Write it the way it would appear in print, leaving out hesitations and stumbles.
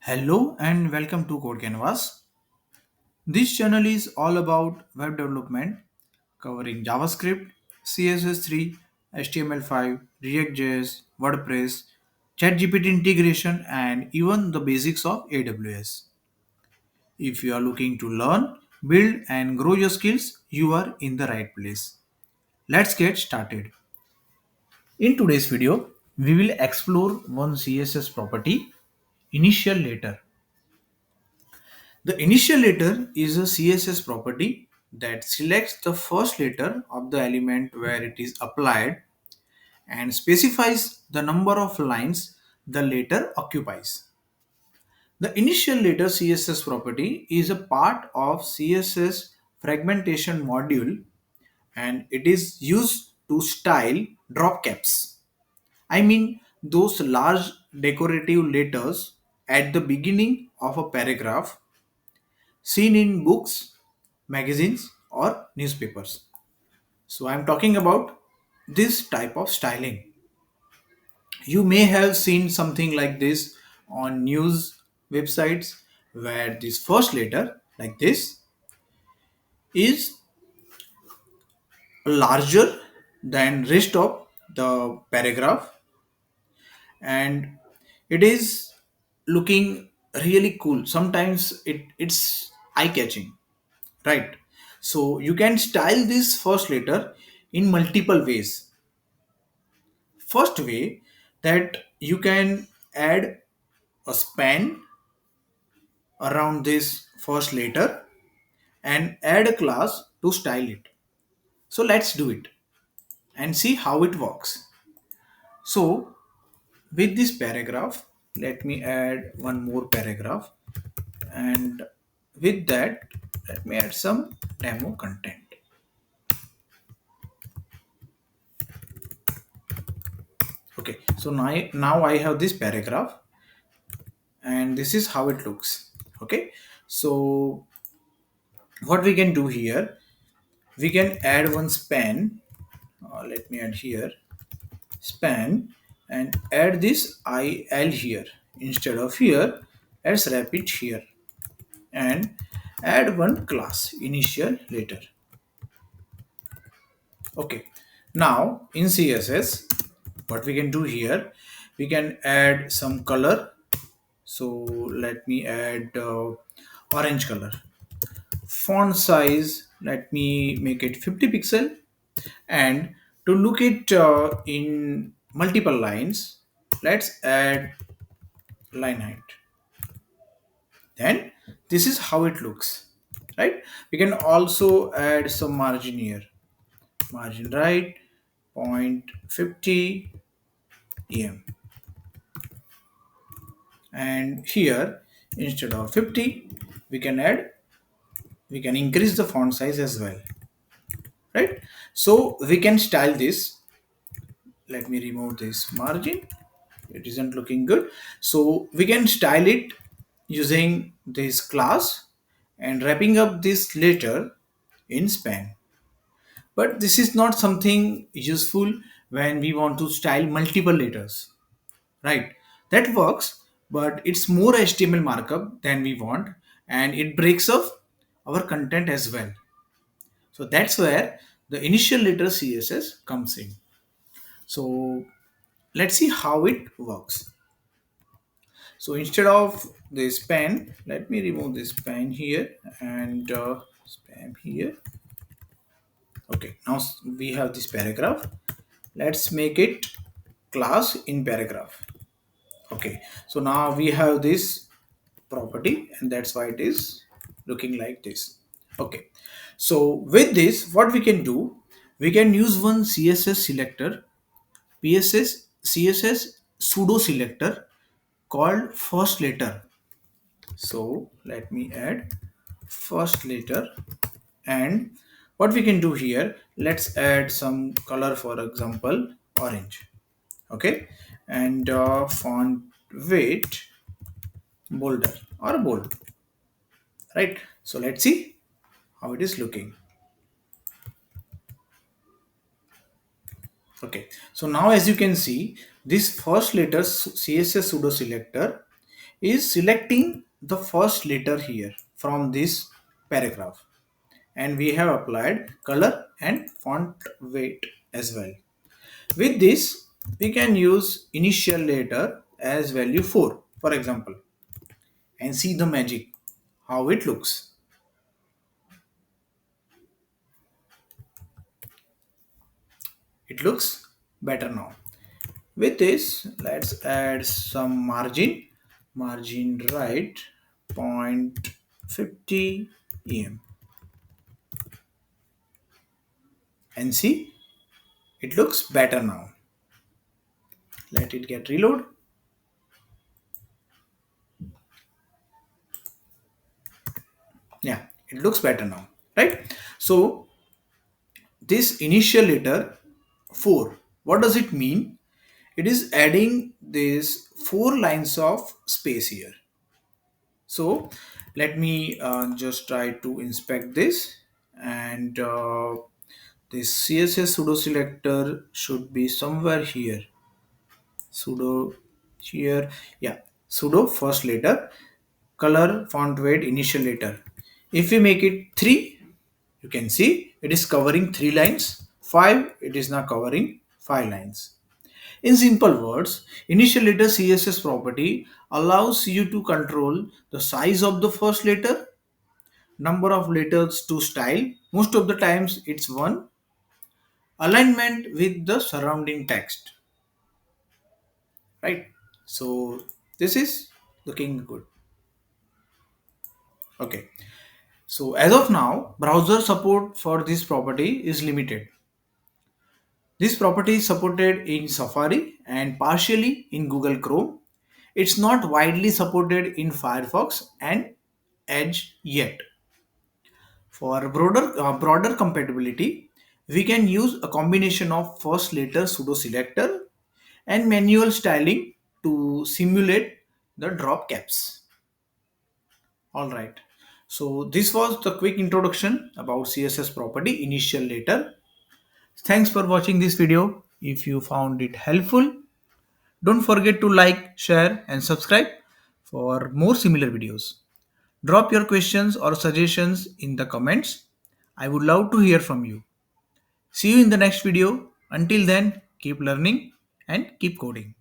Hello and welcome to Code Canvas. This channel is all about web development covering JavaScript, CSS3, HTML5, React.js, WordPress, ChatGPT integration, and even the basics of AWS. If you are looking to learn, build, and grow your skills, you are in the right place. Let's get started. In today's video, we will explore one CSS property, initial letter. The initial letter is a CSS property that selects the first letter of the element where it is applied and specifies the number of lines the letter occupies. The initial letter CSS property is a part of CSS Fragmentation Module and it is used to style drop caps. I mean those large decorative letters at the beginning of a paragraph seen in books, magazines, or newspapers. So I'm talking about this type of styling. You may have seen something like this on news websites where this first letter, like this, is larger than rest of the paragraph and it is looking really cool. Sometimes it's eye catching, right? So you can style this first letter in multiple ways. First way, that you can add a span around this first letter and add a class to style it. So let's do it and see how it works. So with this paragraph, let me add one more paragraph, and with that let me add some demo content. Okay, so now I have this paragraph and this is how it looks. Okay, so what we can do here, we can add one span. Let me add here span and add this il here. Instead of here, let's wrap it here and add one class initial later. Okay, now in CSS what we can do here, we can add some color. So let me add orange color. Font size, let me make it 50 pixel, and to look it in multiple lines, let's add line height. Then this is how it looks, right? We can also add some margin here. Margin right 0.50 em, and here instead of 50 we can add, we can increase the font size as well, right? So we can style this. Let me remove this margin, it isn't looking good. So we can style it using this class and wrapping up this letter in span. But this is not something useful when we want to style multiple letters, right? That works, but it's more HTML markup than we want and it breaks up our content as well. So that's where the initial letter CSS comes in. So let's see how it works. So instead of this pen, let me remove this pen here and spam here. Okay, now we have this paragraph. Let's make it class in paragraph. Okay, so now we have this property and that's why it is looking like this. Okay, so with this what we can do, we can use one CSS selector, PSS CSS pseudo selector called first letter. So let me add first letter, and what we can do here, let's add some color, for example orange. Okay, and font weight bolder or bold, right? So let's see how it is looking. Okay, so now as you can see, this first letter CSS pseudo selector is selecting the first letter here from this paragraph, and we have applied color and font weight as well. With this, we can use initial letter as value 4, for example, and see the magic, how it looks. It looks better now. With this, let's add some margin right 0.50 em, and see, it looks better now. Let it get reload. Yeah, it looks better now, right? So this initial letter 4, what does it mean? It is adding this 4 lines of space here. So let me just try to inspect this, and this CSS pseudo selector should be somewhere here. Pseudo here, yeah, pseudo first letter, color font weight initial letter. If we make it 3, you can see it is covering 3 lines. 5, it is now covering 5 lines. In simple words, initial letter CSS property allows you to control the size of the first letter, number of letters to style, most of the times it's 1, alignment with the surrounding text, right? So this is looking good. Okay. So as of now, browser support for this property is limited. This property is supported in Safari and partially in Google Chrome. It's not widely supported in Firefox and Edge yet. For broader compatibility, we can use a combination of first letter pseudo selector and manual styling to simulate the drop caps. All right. So this was the quick introduction about CSS property initial letter. Thanks for watching this video. If you found it helpful, don't forget to like, share and subscribe for more similar videos. Drop your questions or suggestions in the comments. I would love to hear from you. See you in the next video. Until then, keep learning and keep coding.